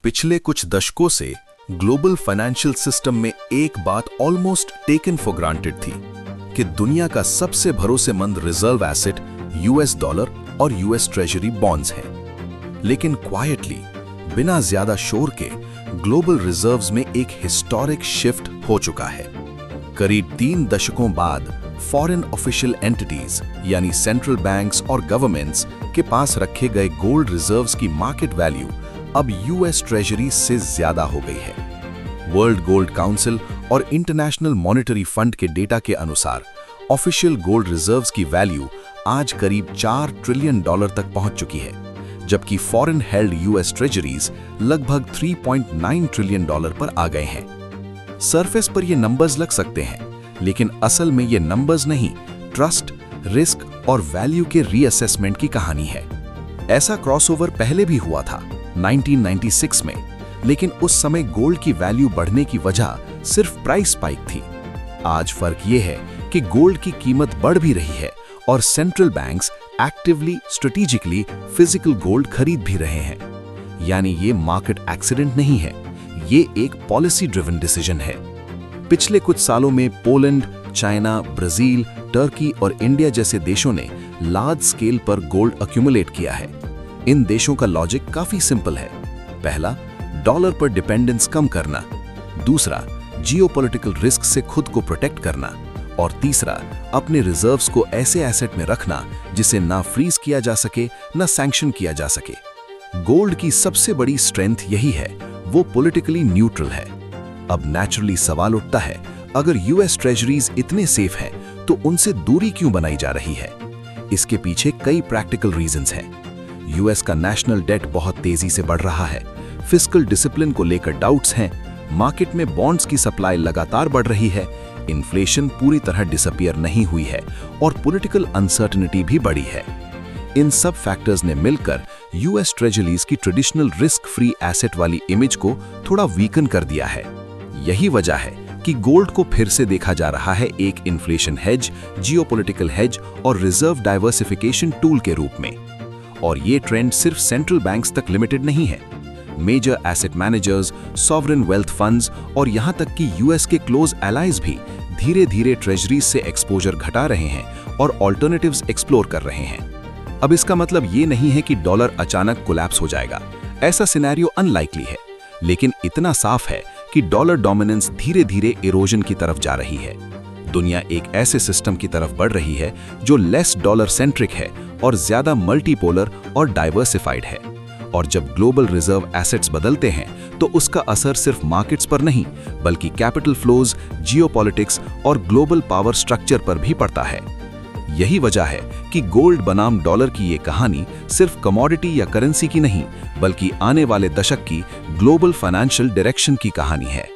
पिछले कुछ दशकों से ग्लोबल फाइनेंशियल सिस्टम में एक बात ऑलमोस्ट टेकन फॉर ग्रांटेड थी कि दुनिया का सबसे भरोसेमंद रिजर्व एसेट यूएस डॉलर और यूएस ट्रेजरी बॉन्ड्स हैं। लेकिन क्वाइटली, बिना ज्यादा शोर के, ग्लोबल रिजर्व्स में एक हिस्टोरिक शिफ्ट हो चुका है। करीब 3 दशकों बाद फॉरेन ऑफिशियल एंटिटीज यानी सेंट्रल बैंक्स और गवर्नमेंट्स के पास रखे गए गोल्ड रिजर्व्स की मार्केट वैल्यू अब यूएस ट्रेजरी से ज्यादा हो गई है। वर्ल्ड गोल्ड काउंसिल और इंटरनेशनल मॉनेटरी फंड के डेटा के अनुसार ऑफिशियल गोल्ड रिजर्व्स की वैल्यू आज करीब $4 ट्रिलियन तक पहुंच चुकी है, जबकि फॉरेन हेल्ड यूएस ट्रेजरीज लगभग $3.9 ट्रिलियन पर आ गए हैं। सरफेस पर ये नंबर्स लग सकते हैं, लेकिन असल में ये नंबर्स नहीं, ट्रस्ट, रिस्क और वैल्यू के रीअसेसमेंट की कहानी है। ऐसा क्रॉसओवर पहले भी हुआ था 1996 में, लेकिन उस समय गोल्ड की वैल्यू बढ़ने की वजह सिर्फ प्राइस स्पाइक थी। आज फर्क ये है कि गोल्ड की कीमत बढ़ भी रही है और central banks actively, strategically physical gold खरीद भी रहे हैं। यानी ये मार्केट एक्सीडेंट नहीं है, ये एक पॉलिसी ड्रिवन डिसीजन है। पिछले कुछ सालों में पोलैंड, चाइना, ब्राजील, टर्की और इंडिया जैसे देशों ने लार्ज स्केल पर गोल्ड अक्यूमुलेट किया है। इन देशों का लॉजिक काफी सिंपल है। पहला, डॉलर पर डिपेंडेंस कम करना। दूसरा, जियोपॉलिटिकल रिस्क से खुद को प्रोटेक्ट करना। और तीसरा, अपने रिजर्व्स को ऐसे एसेट में रखना जिसे ना फ्रीज किया जा सके, ना सैंक्शन किया जा सके। गोल्ड की सबसे बड़ी स्ट्रेंथ यही है, वो पॉलिटिकली न्यूट्रल है। अब नेचुरली सवाल उठता है, अगर यूएस ट्रेजरीज इतने सेफ हैं, तो उनसे दूरी क्यों बनाई जा रही है? इसके पीछे कई प्रैक्टिकल रीजंस हैं। यूएस का नेशनल डेट बहुत तेजी से बढ़ रहा है, फिस्कल डिसिप्लिन को लेकर डाउट्स हैं, मार्केट में बॉन्ड्स की सप्लाई लगातार बढ़ रही है, इन्फ्लेशन पूरी तरह डिसअपियर नहीं हुई है और पॉलिटिकल अनसर्टेनिटी भी बढ़ी है। इन सब फैक्टर्स ने मिलकर यूएस ट्रेजरीज की ट्रेडिशनल रिस्क फ्री एसेट वाली इमेज को थोड़ा वीकन कर दिया है। यही वजह है कि गोल्ड को फिर से देखा जा रहा है एक इन्फ्लेशन हेज, जियोपॉलिटिकल हेज और रिजर्व डाइवर्सिफिकेशन टूल के रूप में। और ये ट्रेंड सिर्फ सेंट्रल बैंक्स तक लिमिटेड नहीं है। Major asset managers, sovereign wealth funds और यहां तक कि यूएस के क्लोज एलाइज भी धीरे धीरे ट्रेजरीज से एक्सपोजर घटा रहे हैं और ऑल्टरनेटिव्स एक्सप्लोर कर रहे हैं। अब इसका मतलब ये नहीं है कि डॉलर अचानक कोलैप्स हो जाएगा, ऐसा सिनेरियो अनलाइकली है, लेकिन इतना साफ है कि डॉलर डोमिनेंस धीरे धीरे इरोजन की तरफ जा रही है। दुनिया एक ऐसे सिस्टम की तरफ बढ़ रही है जो लेस डॉलर सेंट्रिक है और ज्यादा मल्टीपोलर और डाइवर्सिफाइड है। और जब ग्लोबल रिजर्व एसेट्स बदलते हैं तो उसका असर सिर्फ मार्केट्स पर नहीं, बल्कि कैपिटल फ्लोज, जियोपॉलिटिक्स और ग्लोबल पावर स्ट्रक्चर पर भी पड़ता है। यही वजह है कि गोल्ड बनाम डॉलर की ये कहानी सिर्फ कमोडिटी या करेंसी की नहीं, बल्कि आने वाले दशक की ग्लोबल फाइनेंशियल डायरेक्शन की कहानी है।